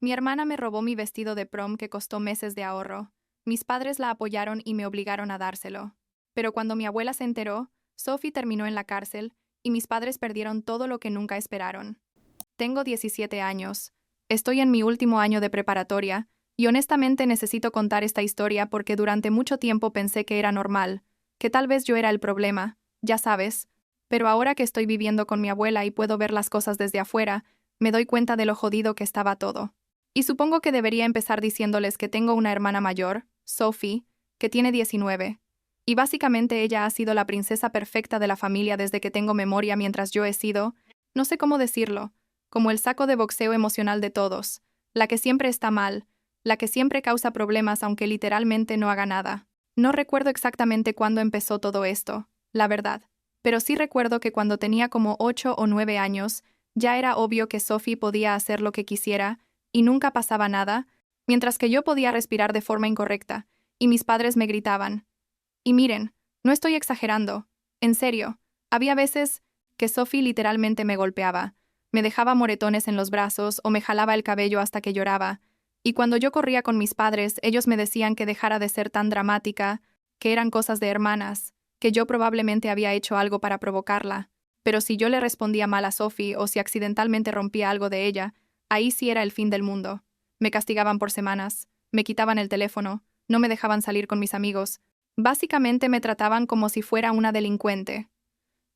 Mi hermana me robó mi vestido de prom que costó meses de ahorro. Mis padres la apoyaron y me obligaron a dárselo. Pero cuando mi abuela se enteró, Sophie terminó en la cárcel y mis padres perdieron todo lo que nunca esperaron. Tengo 17 años. Estoy en mi último año de preparatoria y honestamente necesito contar esta historia porque durante mucho tiempo pensé que era normal, que tal vez yo era el problema, ya sabes. Pero ahora que estoy viviendo con mi abuela y puedo ver las cosas desde afuera, me doy cuenta de lo jodido que estaba todo. Y supongo que debería empezar diciéndoles que tengo una hermana mayor, Sophie, que tiene 19. Y básicamente ella ha sido la princesa perfecta de la familia desde que tengo memoria mientras yo he sido, no sé cómo decirlo, como el saco de boxeo emocional de todos, la que siempre está mal, la que siempre causa problemas aunque literalmente no haga nada. No recuerdo exactamente cuándo empezó todo esto, la verdad, pero sí recuerdo que cuando tenía como 8 o 9 años, ya era obvio que Sophie podía hacer lo que quisiera y nunca pasaba nada, mientras que yo podía respirar de forma incorrecta, y mis padres me gritaban. Y miren, no estoy exagerando, en serio, había veces que Sophie literalmente me golpeaba, me dejaba moretones en los brazos o me jalaba el cabello hasta que lloraba, y cuando yo corría con mis padres, ellos me decían que dejara de ser tan dramática, que eran cosas de hermanas, que yo probablemente había hecho algo para provocarla, pero si yo le respondía mal a Sophie o si accidentalmente rompía algo de ella, ahí sí era el fin del mundo. Me castigaban por semanas, me quitaban el teléfono, no me dejaban salir con mis amigos. Básicamente me trataban como si fuera una delincuente.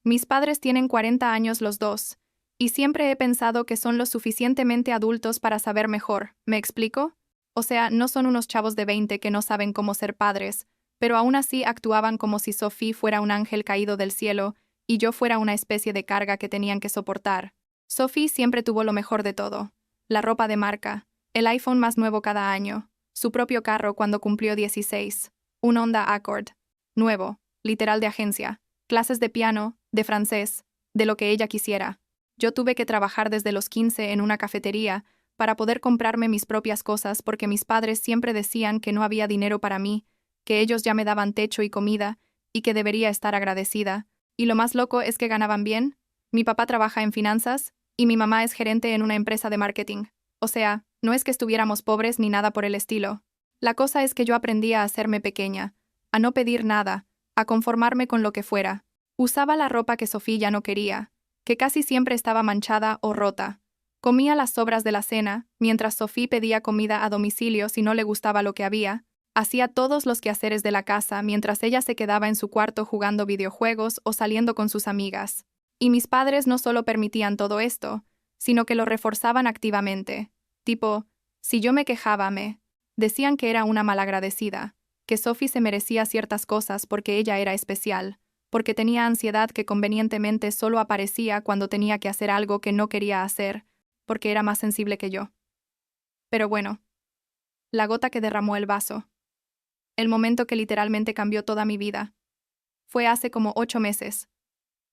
Mis padres tienen 40 años los dos, y siempre he pensado que son lo suficientemente adultos para saber mejor, ¿me explico? O sea, no son unos chavos de 20 que no saben cómo ser padres, pero aún así actuaban como si Sophie fuera un ángel caído del cielo y yo fuera una especie de carga que tenían que soportar. Sophie siempre tuvo lo mejor de todo: la ropa de marca, el iPhone más nuevo cada año, su propio carro cuando cumplió 16, un Honda Accord, nuevo, literal de agencia, clases de piano, de francés, de lo que ella quisiera. Yo tuve que trabajar desde los 15 en una cafetería para poder comprarme mis propias cosas porque mis padres siempre decían que no había dinero para mí, que ellos ya me daban techo y comida, y que debería estar agradecida. Y lo más loco es que ganaban bien. Mi papá trabaja en finanzas, y mi mamá es gerente en una empresa de marketing. O sea, no es que estuviéramos pobres ni nada por el estilo. La cosa es que yo aprendí a hacerme pequeña, a no pedir nada, a conformarme con lo que fuera. Usaba la ropa que Sofía ya no quería, que casi siempre estaba manchada o rota. Comía las sobras de la cena, mientras Sofía pedía comida a domicilio si no le gustaba lo que había. Hacía todos los quehaceres de la casa mientras ella se quedaba en su cuarto jugando videojuegos o saliendo con sus amigas. Y mis padres no solo permitían todo esto, sino que lo reforzaban activamente. Tipo, si yo me quejaba, decían que era una malagradecida, que Sophie se merecía ciertas cosas porque ella era especial, porque tenía ansiedad que convenientemente solo aparecía cuando tenía que hacer algo que no quería hacer, porque era más sensible que yo. Pero bueno, la gota que derramó el vaso. El momento que literalmente cambió toda mi vida. Fue hace como 8 meses,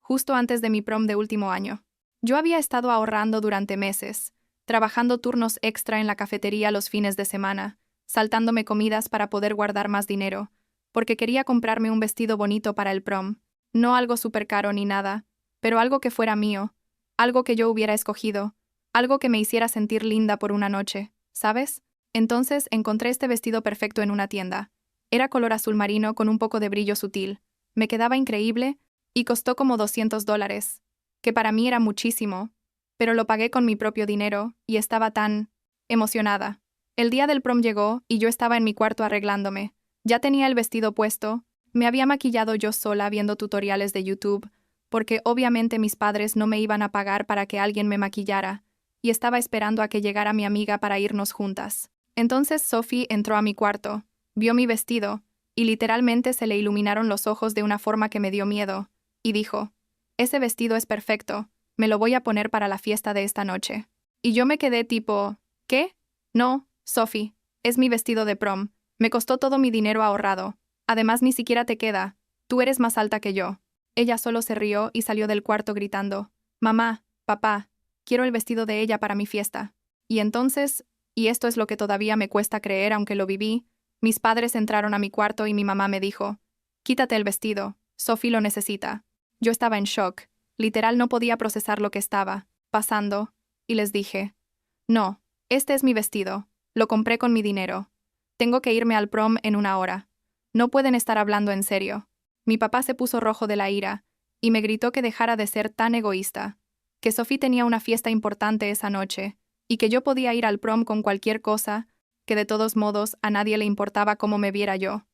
justo antes de mi prom de último año. Yo había estado ahorrando durante meses, trabajando turnos extra en la cafetería los fines de semana, saltándome comidas para poder guardar más dinero, porque quería comprarme un vestido bonito para el prom, no algo súper caro ni nada, pero algo que fuera mío, algo que yo hubiera escogido, algo que me hiciera sentir linda por una noche, ¿sabes? Entonces encontré este vestido perfecto en una tienda. Era color azul marino con un poco de brillo sutil. Me quedaba increíble y costó como $200, que para mí era muchísimo, pero lo pagué con mi propio dinero y estaba tan emocionada. El día del prom llegó y yo estaba en mi cuarto arreglándome. Ya tenía el vestido puesto, me había maquillado yo sola viendo tutoriales de YouTube, porque obviamente mis padres no me iban a pagar para que alguien me maquillara, y estaba esperando a que llegara mi amiga para irnos juntas. Entonces Sophie entró a mi cuarto, vio mi vestido, y literalmente se le iluminaron los ojos de una forma que me dio miedo, y dijo: «Ese vestido es perfecto, me lo voy a poner para la fiesta de esta noche». Y yo me quedé tipo, ¿qué? No, Sophie, es mi vestido de prom, me costó todo mi dinero ahorrado, además ni siquiera te queda, tú eres más alta que yo. Ella solo se rió y salió del cuarto gritando: «Mamá, papá, quiero el vestido de ella para mi fiesta». Y entonces, y esto es lo que todavía me cuesta creer aunque lo viví, mis padres entraron a mi cuarto y mi mamá me dijo: «Quítate el vestido, Sophie lo necesita». Yo estaba en shock, literal no podía procesar lo que estaba pasando, y les dije: «No, Este es mi vestido. Lo compré con mi dinero. Tengo que irme al prom en 1 hora. No pueden estar hablando en serio. Mi papá se puso rojo de la ira y me gritó que dejara de ser tan egoísta, que Sophie tenía una fiesta importante esa noche y que yo podía ir al prom con cualquier cosa, que de todos modos a nadie le importaba cómo me viera yo.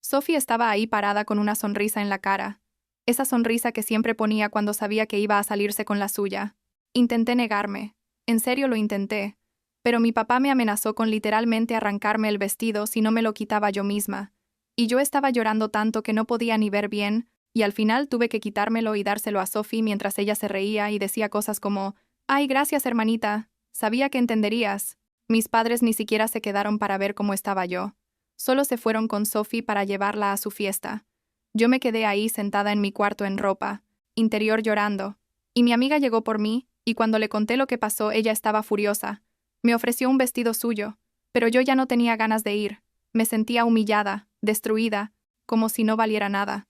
Sophie estaba ahí parada con una sonrisa en la cara, esa sonrisa que siempre ponía cuando sabía que iba a salirse con la suya. Intenté negarme, en serio lo intenté, pero mi papá me amenazó con literalmente arrancarme el vestido si no me lo quitaba yo misma, y yo estaba llorando tanto que no podía ni ver bien, y al final tuve que quitármelo y dárselo a Sophie mientras ella se reía y decía cosas como: «Ay, gracias, hermanita, sabía que entenderías». Mis padres ni siquiera se quedaron para ver cómo estaba yo. Solo se fueron con Sophie para llevarla a su fiesta. Yo me quedé ahí sentada en mi cuarto en ropa interior llorando, y mi amiga llegó por mí, y cuando le conté lo que pasó ella estaba furiosa. Me ofreció un vestido suyo, pero yo ya no tenía ganas de ir. Me sentía humillada, destruida, como si no valiera nada.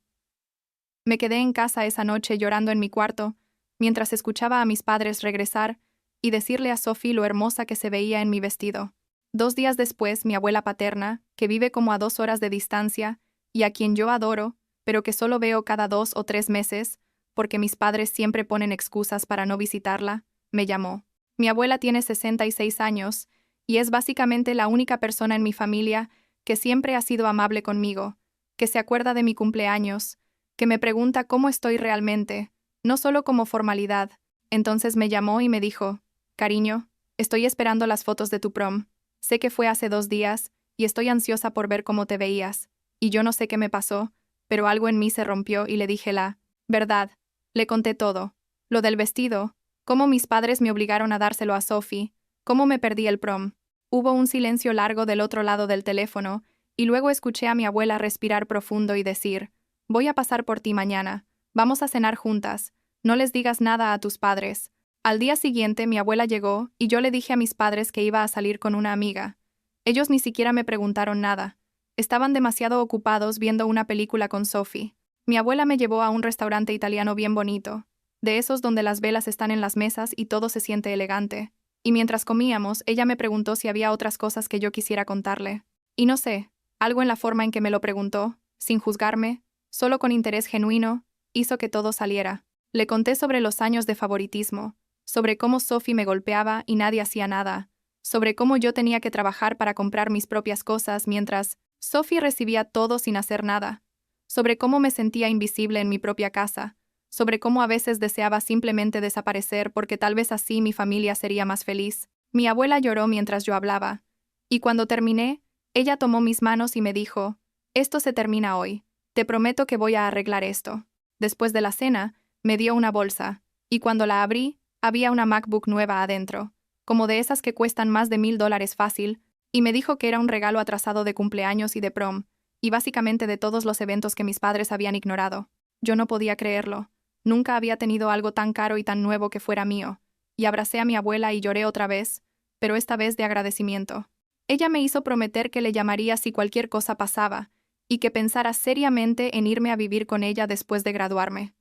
Me quedé en casa esa noche llorando en mi cuarto, mientras escuchaba a mis padres regresar y decirle a Sophie lo hermosa que se veía en mi vestido. 2 días después, mi abuela paterna, que vive como a 2 horas de distancia, y a quien yo adoro, pero que solo veo cada 2 o 3 meses, porque mis padres siempre ponen excusas para no visitarla, me llamó. Mi abuela tiene 66 años, y es básicamente la única persona en mi familia que siempre ha sido amable conmigo, que se acuerda de mi cumpleaños, que me pregunta cómo estoy realmente, no solo como formalidad. Entonces me llamó y me dijo: «Cariño, estoy esperando las fotos de tu prom. Sé que fue hace 2 días, y estoy ansiosa por ver cómo te veías, y yo no sé qué me pasó, pero algo en mí se rompió y le dije la verdad». Le conté todo. Lo del vestido, cómo mis padres me obligaron a dárselo a Sophie, cómo me perdí el prom. Hubo un silencio largo del otro lado del teléfono, y luego escuché a mi abuela respirar profundo y decir: «Voy a pasar por ti mañana. Vamos a cenar juntas. No les digas nada a tus padres». Al día siguiente mi abuela llegó y yo le dije a mis padres que iba a salir con una amiga. Ellos ni siquiera me preguntaron nada. Estaban demasiado ocupados viendo una película con Sophie. Mi abuela me llevó a un restaurante italiano bien bonito, de esos donde las velas están en las mesas y todo se siente elegante. Y mientras comíamos, ella me preguntó si había otras cosas que yo quisiera contarle. Y no sé, algo en la forma en que me lo preguntó, sin juzgarme, solo con interés genuino, hizo que todo saliera. Le conté sobre los años de favoritismo, sobre cómo Sophie me golpeaba y nadie hacía nada, sobre cómo yo tenía que trabajar para comprar mis propias cosas mientras Sophie recibía todo sin hacer nada, sobre cómo me sentía invisible en mi propia casa, sobre cómo a veces deseaba simplemente desaparecer porque tal vez así mi familia sería más feliz. Mi abuela lloró mientras yo hablaba, y cuando terminé, ella tomó mis manos y me dijo: «Esto se termina hoy. Te prometo que voy a arreglar esto». Después de la cena, me dio una bolsa, y cuando la abrí, había una MacBook nueva adentro, como de esas que cuestan más de $1000 fácil, y me dijo que era un regalo atrasado de cumpleaños y de prom, y básicamente de todos los eventos que mis padres habían ignorado. Yo no podía creerlo. Nunca había tenido algo tan caro y tan nuevo que fuera mío, y abracé a mi abuela y lloré otra vez, pero esta vez de agradecimiento. Ella me hizo prometer que le llamaría si cualquier cosa pasaba, y que pensara seriamente en irme a vivir con ella después de graduarme.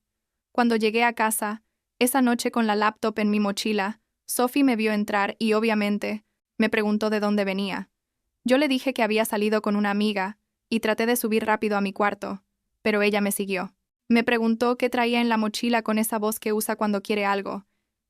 Cuando llegué a casa, esa noche con la laptop en mi mochila, Sophie me vio entrar y, obviamente, me preguntó de dónde venía. Yo le dije que había salido con una amiga, y traté de subir rápido a mi cuarto, pero ella me siguió. Me preguntó qué traía en la mochila con esa voz que usa cuando quiere algo,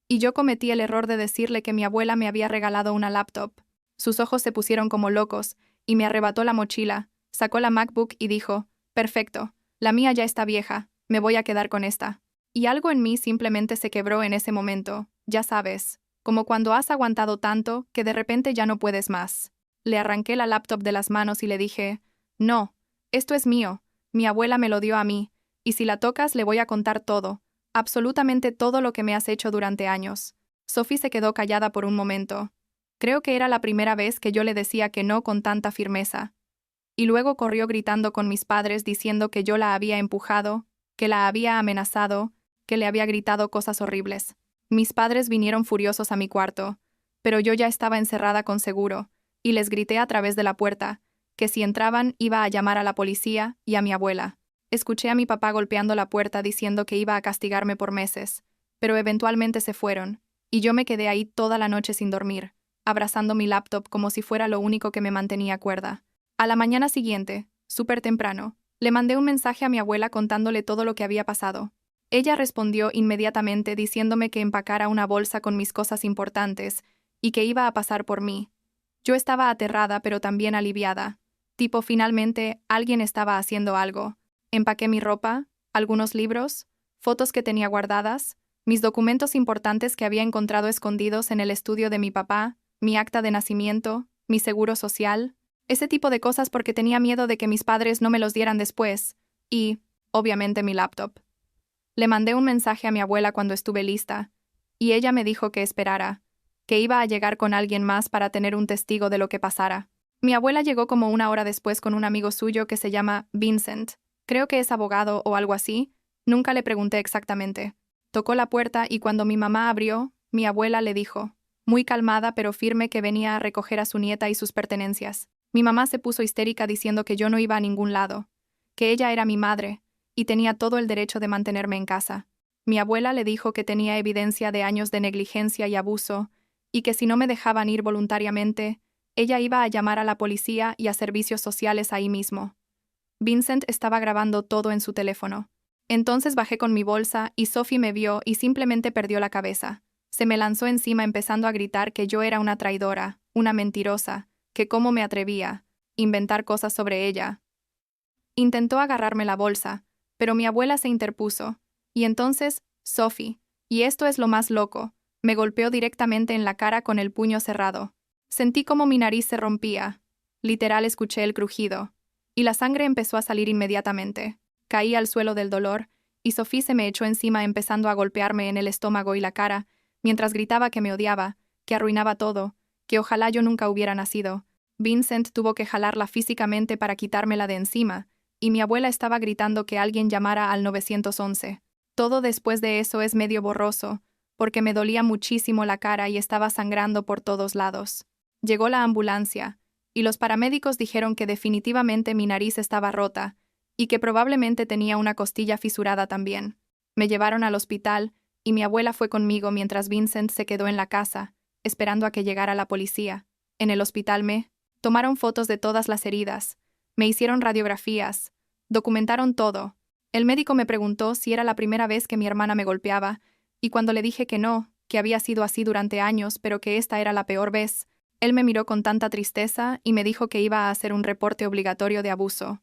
y yo cometí el error de decirle que mi abuela me había regalado una laptop. Sus ojos se pusieron como locos, y me arrebató la mochila, sacó la MacBook y dijo: «Perfecto, la mía ya está vieja, me voy a quedar con esta». Y algo en mí simplemente se quebró en ese momento, ya sabes, como cuando has aguantado tanto que de repente ya no puedes más. Le arranqué la laptop de las manos y le dije: «No, esto es mío, mi abuela me lo dio a mí, y si la tocas le voy a contar todo, absolutamente todo lo que me has hecho durante años». Sophie se quedó callada por un momento. Creo que era la primera vez que yo le decía que no con tanta firmeza. Y luego corrió gritando con mis padres diciendo que yo la había empujado, que la había amenazado, que le había gritado cosas horribles. Mis padres vinieron furiosos a mi cuarto, pero yo ya estaba encerrada con seguro, y les grité a través de la puerta que si entraban iba a llamar a la policía y a mi abuela. Escuché a mi papá golpeando la puerta diciendo que iba a castigarme por meses, pero eventualmente se fueron, y yo me quedé ahí toda la noche sin dormir, abrazando mi laptop como si fuera lo único que me mantenía cuerda. A la mañana siguiente, súper temprano, le mandé un mensaje a mi abuela contándole todo lo que había pasado. Ella respondió inmediatamente diciéndome que empacara una bolsa con mis cosas importantes y que iba a pasar por mí. Yo estaba aterrada pero también aliviada. Tipo, finalmente, alguien estaba haciendo algo. Empaqué mi ropa, algunos libros, fotos que tenía guardadas, mis documentos importantes que había encontrado escondidos en el estudio de mi papá, mi acta de nacimiento, mi seguro social, ese tipo de cosas porque tenía miedo de que mis padres no me los dieran después, y, obviamente, mi laptop. Le mandé un mensaje a mi abuela cuando estuve lista, y ella me dijo que esperara, que iba a llegar con alguien más para tener un testigo de lo que pasara. Mi abuela llegó como una hora después con un amigo suyo que se llama Vincent. Creo que es abogado o algo así. Nunca le pregunté exactamente. Tocó la puerta y cuando mi mamá abrió, mi abuela le dijo, muy calmada pero firme, que venía a recoger a su nieta y sus pertenencias. Mi mamá se puso histérica diciendo que yo no iba a ningún lado, que ella era mi madre, y tenía todo el derecho de mantenerme en casa. Mi abuela le dijo que tenía evidencia de años de negligencia y abuso, y que si no me dejaban ir voluntariamente, ella iba a llamar a la policía y a servicios sociales ahí mismo. Vincent estaba grabando todo en su teléfono. Entonces bajé con mi bolsa y Sophie me vio y simplemente perdió la cabeza. Se me lanzó encima empezando a gritar que yo era una traidora, una mentirosa, que cómo me atrevía inventar cosas sobre ella. Intentó agarrarme la bolsa, pero mi abuela se interpuso. Y entonces, Sophie, y esto es lo más loco, me golpeó directamente en la cara con el puño cerrado. Sentí como mi nariz se rompía. Literal escuché el crujido. Y la sangre empezó a salir inmediatamente. Caí al suelo del dolor, y Sophie se me echó encima empezando a golpearme en el estómago y la cara, mientras gritaba que me odiaba, que arruinaba todo, que ojalá yo nunca hubiera nacido. Vincent tuvo que jalarla físicamente para quitármela de encima, y mi abuela estaba gritando que alguien llamara al 911. Todo después de eso es medio borroso, porque me dolía muchísimo la cara y estaba sangrando por todos lados. Llegó la ambulancia, y los paramédicos dijeron que definitivamente mi nariz estaba rota, y que probablemente tenía una costilla fisurada también. Me llevaron al hospital, y mi abuela fue conmigo mientras Vincent se quedó en la casa, esperando a que llegara la policía. En el hospital me tomaron fotos de todas las heridas, me hicieron radiografías, documentaron todo. El médico me preguntó si era la primera vez que mi hermana me golpeaba, y cuando le dije que no, que había sido así durante años, pero que esta era la peor vez, él me miró con tanta tristeza y me dijo que iba a hacer un reporte obligatorio de abuso.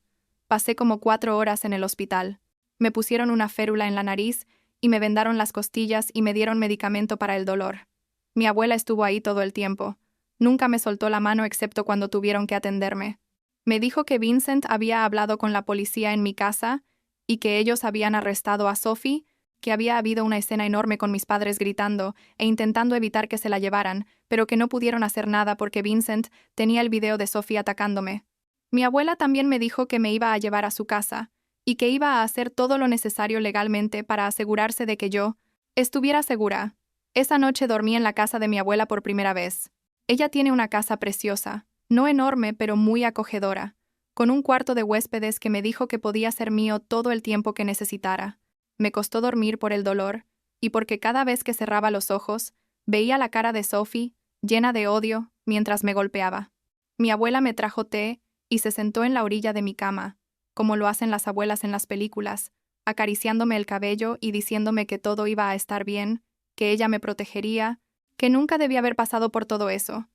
Pasé como 4 horas en el hospital. Me pusieron una férula en la nariz y me vendaron las costillas y me dieron medicamento para el dolor. Mi abuela estuvo ahí todo el tiempo. Nunca me soltó la mano excepto cuando tuvieron que atenderme. Me dijo que Vincent había hablado con la policía en mi casa y que ellos habían arrestado a Sophie, que había habido una escena enorme con mis padres gritando e intentando evitar que se la llevaran, pero que no pudieron hacer nada porque Vincent tenía el video de Sophie atacándome. Mi abuela también me dijo que me iba a llevar a su casa y que iba a hacer todo lo necesario legalmente para asegurarse de que yo estuviera segura. Esa noche dormí en la casa de mi abuela por primera vez. Ella tiene una casa preciosa, no enorme pero muy acogedora, con un cuarto de huéspedes que me dijo que podía ser mío todo el tiempo que necesitara. Me costó dormir por el dolor, y porque cada vez que cerraba los ojos, veía la cara de Sophie, llena de odio, mientras me golpeaba. Mi abuela me trajo té y se sentó en la orilla de mi cama, como lo hacen las abuelas en las películas, acariciándome el cabello y diciéndome que todo iba a estar bien, que ella me protegería, que nunca debía haber pasado por todo eso.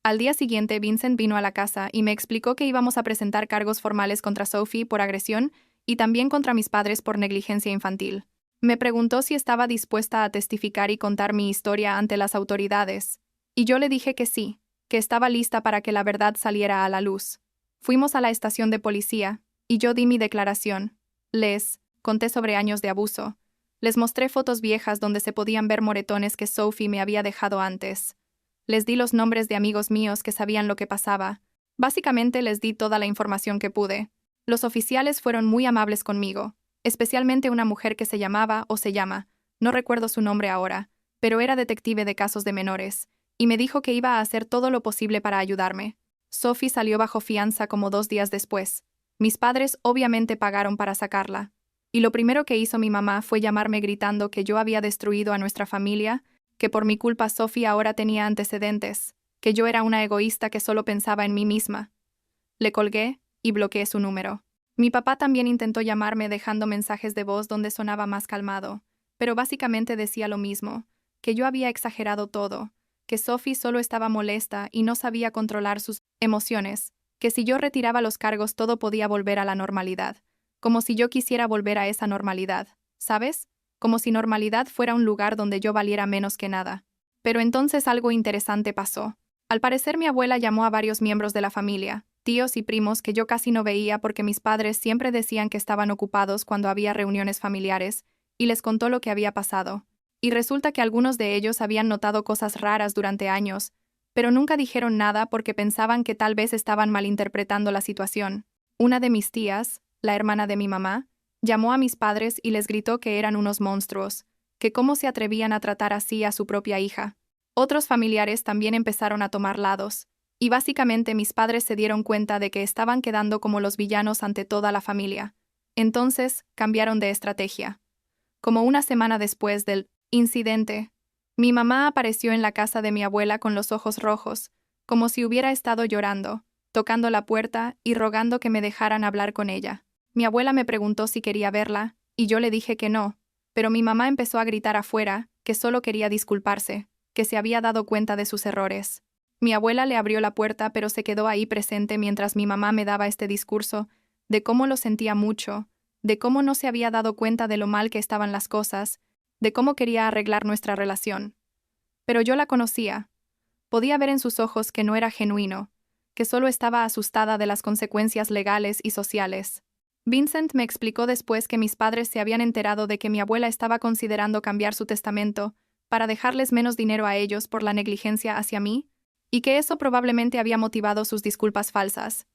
Al día siguiente, Vincent vino a la casa y me explicó que íbamos a presentar cargos formales contra Sophie por agresión y también contra mis padres por negligencia infantil. Me preguntó si estaba dispuesta a testificar y contar mi historia ante las autoridades, y yo le dije que sí, que estaba lista para que la verdad saliera a la luz. Fuimos a la estación de policía, y yo di mi declaración. Les conté sobre años de abuso. Les mostré fotos viejas donde se podían ver moretones que Sophie me había dejado antes. Les di los nombres de amigos míos que sabían lo que pasaba. Básicamente les di toda la información que pude. Los oficiales fueron muy amables conmigo, especialmente una mujer que se llamaba o se llama, no recuerdo su nombre ahora, pero era detective de casos de menores, y me dijo que iba a hacer todo lo posible para ayudarme. Sophie salió bajo fianza como 2 días después. Mis padres obviamente pagaron para sacarla. Y lo primero que hizo mi mamá fue llamarme gritando que yo había destruido a nuestra familia, que por mi culpa Sophie ahora tenía antecedentes, que yo era una egoísta que solo pensaba en mí misma. Le colgué y bloqueé su número. Mi papá también intentó llamarme dejando mensajes de voz donde sonaba más calmado, pero básicamente decía lo mismo, que yo había exagerado todo, que Sophie solo estaba molesta y no sabía controlar sus emociones, que si yo retiraba los cargos todo podía volver a la normalidad, como si yo quisiera volver a esa normalidad, ¿sabes? Como si normalidad fuera un lugar donde yo valiera menos que nada. Pero entonces algo interesante pasó. Al parecer mi abuela llamó a varios miembros de la familia, tíos y primos que yo casi no veía porque mis padres siempre decían que estaban ocupados cuando había reuniones familiares, y les contó lo que había pasado. Y resulta que algunos de ellos habían notado cosas raras durante años, pero nunca dijeron nada porque pensaban que tal vez estaban malinterpretando la situación. Una de mis tías, la hermana de mi mamá, llamó a mis padres y les gritó que eran unos monstruos, que cómo se atrevían a tratar así a su propia hija. Otros familiares también empezaron a tomar lados, y básicamente mis padres se dieron cuenta de que estaban quedando como los villanos ante toda la familia. Entonces, cambiaron de estrategia. Como una semana después del incidente, mi mamá apareció en la casa de mi abuela con los ojos rojos, como si hubiera estado llorando, tocando la puerta y rogando que me dejaran hablar con ella. Mi abuela me preguntó si quería verla, y yo le dije que no, pero mi mamá empezó a gritar afuera que solo quería disculparse, que se había dado cuenta de sus errores. Mi abuela le abrió la puerta pero se quedó ahí presente mientras mi mamá me daba este discurso de cómo lo sentía mucho, de cómo no se había dado cuenta de lo mal que estaban las cosas, de cómo quería arreglar nuestra relación. Pero yo la conocía. Podía ver en sus ojos que no era genuino, que solo estaba asustada de las consecuencias legales y sociales. Vincent me explicó después que mis padres se habían enterado de que mi abuela estaba considerando cambiar su testamento para dejarles menos dinero a ellos por la negligencia hacia mí, y que eso probablemente había motivado sus disculpas falsas.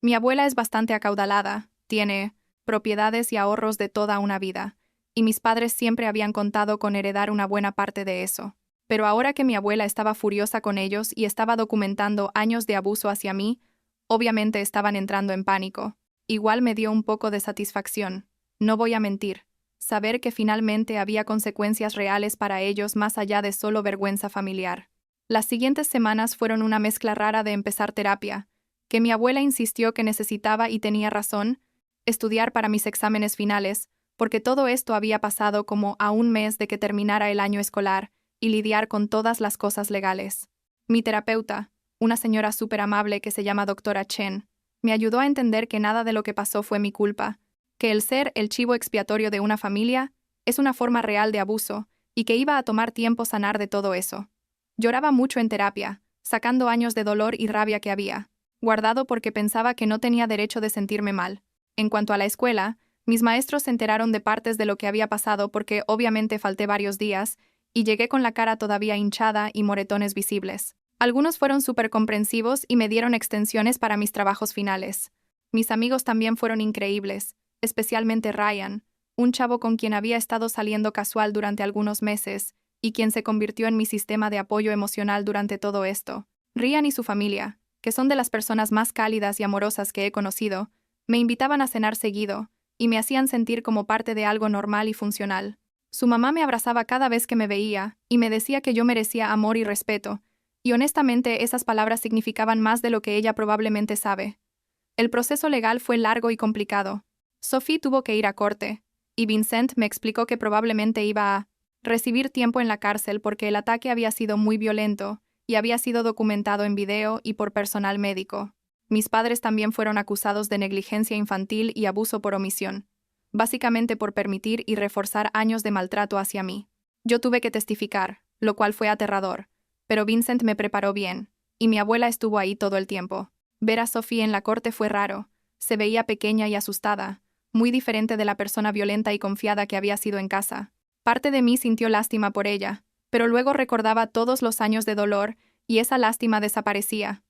Mi abuela es bastante acaudalada, tiene propiedades y ahorros de toda una vida, y mis padres siempre habían contado con heredar una buena parte de eso. Pero ahora que mi abuela estaba furiosa con ellos y estaba documentando años de abuso hacia mí, obviamente estaban entrando en pánico. Igual me dio un poco de satisfacción, no voy a mentir, saber que finalmente había consecuencias reales para ellos más allá de solo vergüenza familiar. Las siguientes semanas fueron una mezcla rara de empezar terapia, que mi abuela insistió que necesitaba y tenía razón, estudiar para mis exámenes finales, porque todo esto había pasado como a un mes de que terminara el año escolar, y lidiar con todas las cosas legales. Mi terapeuta, una señora súper amable que se llama doctora Chen, me ayudó a entender que nada de lo que pasó fue mi culpa, que el ser el chivo expiatorio de una familia es una forma real de abuso, y que iba a tomar tiempo sanar de todo eso. Lloraba mucho en terapia, sacando años de dolor y rabia que había guardado porque pensaba que no tenía derecho de sentirme mal. En cuanto a la escuela, mis maestros se enteraron de partes de lo que había pasado porque obviamente falté varios días y llegué con la cara todavía hinchada y moretones visibles. Algunos fueron súper comprensivos y me dieron extensiones para mis trabajos finales. Mis amigos también fueron increíbles, especialmente Ryan, un chavo con quien había estado saliendo casual durante algunos meses y quien se convirtió en mi sistema de apoyo emocional durante todo esto. Ryan y su familia, que son de las personas más cálidas y amorosas que he conocido, me invitaban a cenar seguido y me hacían sentir como parte de algo normal y funcional. Su mamá me abrazaba cada vez que me veía y me decía que yo merecía amor y respeto, y honestamente esas palabras significaban más de lo que ella probablemente sabe. El proceso legal fue largo y complicado. Sophie tuvo que ir a corte, y Vincent me explicó que probablemente iba a recibir tiempo en la cárcel porque el ataque había sido muy violento y había sido documentado en video y por personal médico. Mis padres también fueron acusados de negligencia infantil y abuso por omisión, básicamente por permitir y reforzar años de maltrato hacia mí. Yo tuve que testificar, lo cual fue aterrador, pero Vincent me preparó bien, y mi abuela estuvo ahí todo el tiempo. Ver a Sophie en la corte fue raro, se veía pequeña y asustada, muy diferente de la persona violenta y confiada que había sido en casa. Parte de mí sintió lástima por ella, pero luego recordaba todos los años de dolor y esa lástima desaparecía.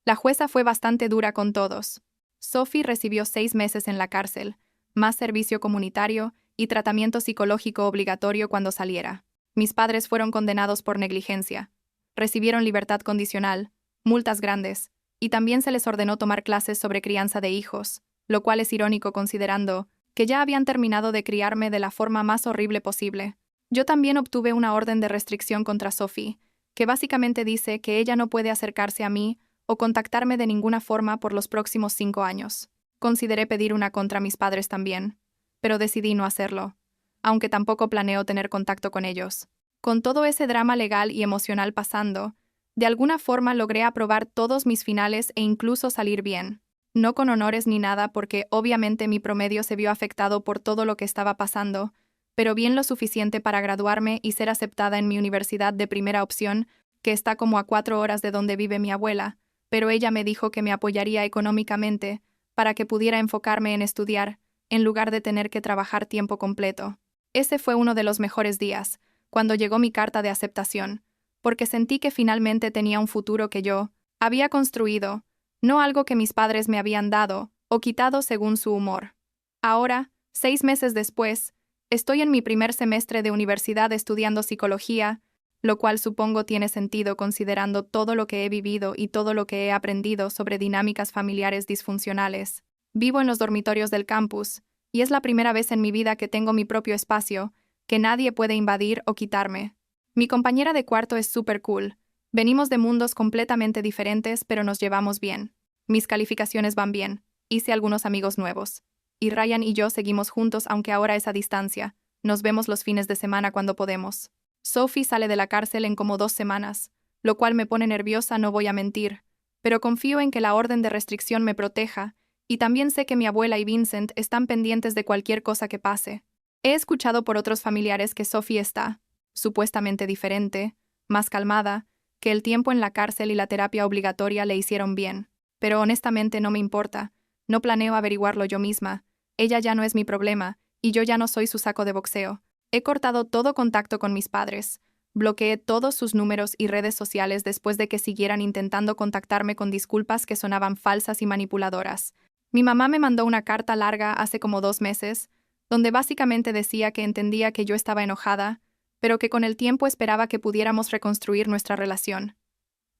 La jueza fue bastante dura con todos. Sophie recibió 6 meses en la cárcel, más servicio comunitario y tratamiento psicológico obligatorio cuando saliera. Mis padres fueron condenados por negligencia. Recibieron libertad condicional, multas grandes, y también se les ordenó tomar clases sobre crianza de hijos, lo cual es irónico considerando que ya habían terminado de criarme de la forma más horrible posible. Yo también obtuve una orden de restricción contra Sophie, que básicamente dice que ella no puede acercarse a mí o contactarme de ninguna forma por los próximos 5 años. Consideré pedir una contra mis padres también, pero decidí no hacerlo, aunque tampoco planeo tener contacto con ellos. Con todo ese drama legal y emocional pasando, de alguna forma logré aprobar todos mis finales e incluso salir bien. No con honores ni nada porque obviamente mi promedio se vio afectado por todo lo que estaba pasando, pero bien lo suficiente para graduarme y ser aceptada en mi universidad de primera opción, que está como a 4 horas de donde vive mi abuela, pero ella me dijo que me apoyaría económicamente para que pudiera enfocarme en estudiar, en lugar de tener que trabajar tiempo completo. Ese fue uno de los mejores días, cuando llegó mi carta de aceptación, porque sentí que finalmente tenía un futuro que yo había construido, no algo que mis padres me habían dado o quitado según su humor. Ahora, 6 meses después, estoy en mi primer semestre de universidad estudiando psicología, lo cual supongo tiene sentido considerando todo lo que he vivido y todo lo que he aprendido sobre dinámicas familiares disfuncionales. Vivo en los dormitorios del campus, y es la primera vez en mi vida que tengo mi propio espacio, que nadie puede invadir o quitarme. Mi compañera de cuarto es súper cool. Venimos de mundos completamente diferentes, pero nos llevamos bien. Mis calificaciones van bien. Hice algunos amigos nuevos. Y Ryan y yo seguimos juntos aunque ahora es a distancia. Nos vemos los fines de semana cuando podemos. Sophie sale de la cárcel en como 2 semanas, lo cual me pone nerviosa, no voy a mentir, pero confío en que la orden de restricción me proteja, y también sé que mi abuela y Vincent están pendientes de cualquier cosa que pase. He escuchado por otros familiares que Sophie está, supuestamente diferente, más calmada, que el tiempo en la cárcel y la terapia obligatoria le hicieron bien, pero honestamente no me importa, no planeo averiguarlo yo misma, ella ya no es mi problema, y yo ya no soy su saco de boxeo. He cortado todo contacto con mis padres, bloqueé todos sus números y redes sociales después de que siguieran intentando contactarme con disculpas que sonaban falsas y manipuladoras. Mi mamá me mandó una carta larga hace como 2 meses, donde básicamente decía que entendía que yo estaba enojada, pero que con el tiempo esperaba que pudiéramos reconstruir nuestra relación.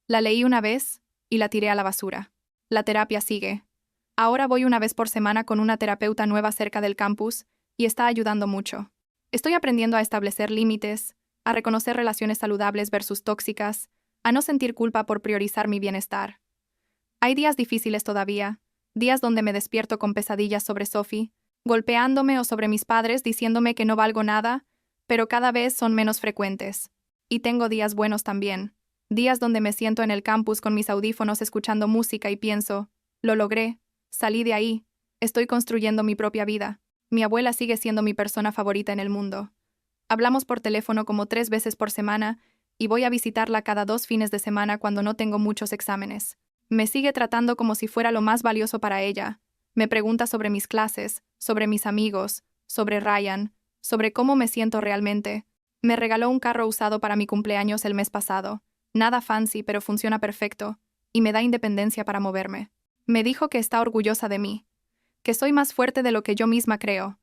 La leí una vez y la tiré a la basura. La terapia sigue. Ahora voy una vez por semana con una terapeuta nueva cerca del campus y está ayudando mucho. Estoy aprendiendo a establecer límites, a reconocer relaciones saludables versus tóxicas, a no sentir culpa por priorizar mi bienestar. Hay días difíciles todavía, días donde me despierto con pesadillas sobre Sophie, golpeándome o sobre mis padres diciéndome que no valgo nada, pero cada vez son menos frecuentes. Y tengo días buenos también, días donde me siento en el campus con mis audífonos escuchando música y pienso, lo logré, salí de ahí, estoy construyendo mi propia vida. Mi abuela sigue siendo mi persona favorita en el mundo. Hablamos por teléfono como 3 veces por semana y voy a visitarla cada 2 fines de semana cuando no tengo muchos exámenes. Me sigue tratando como si fuera lo más valioso para ella. Me pregunta sobre mis clases, sobre mis amigos, sobre Ryan, sobre cómo me siento realmente. Me regaló un carro usado para mi cumpleaños el mes pasado. Nada fancy, pero funciona perfecto, y me da independencia para moverme. Me dijo que está orgullosa de mí, que soy más fuerte de lo que yo misma creo,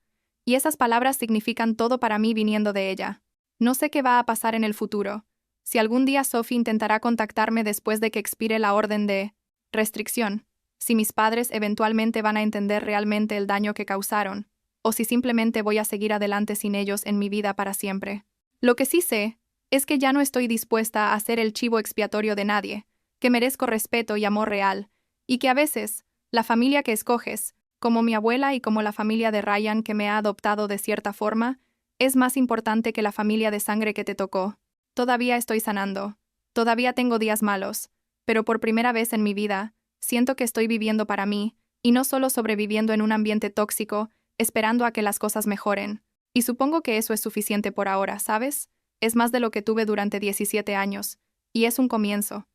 y esas palabras significan todo para mí viniendo de ella. No sé qué va a pasar en el futuro, si algún día Sophie intentará contactarme después de que expire la orden de restricción, si mis padres eventualmente van a entender realmente el daño que causaron, o si simplemente voy a seguir adelante sin ellos en mi vida para siempre. Lo que sí sé es que ya no estoy dispuesta a ser el chivo expiatorio de nadie, que merezco respeto y amor real, y que a veces, la familia que escoges, como mi abuela y como la familia de Ryan que me ha adoptado de cierta forma, es más importante que la familia de sangre que te tocó. Todavía estoy sanando. Todavía tengo días malos, pero por primera vez en mi vida, siento que estoy viviendo para mí, y no solo sobreviviendo en un ambiente tóxico, esperando a que las cosas mejoren. Y supongo que eso es suficiente por ahora, ¿sabes? Es más de lo que tuve durante 17 años, y es un comienzo.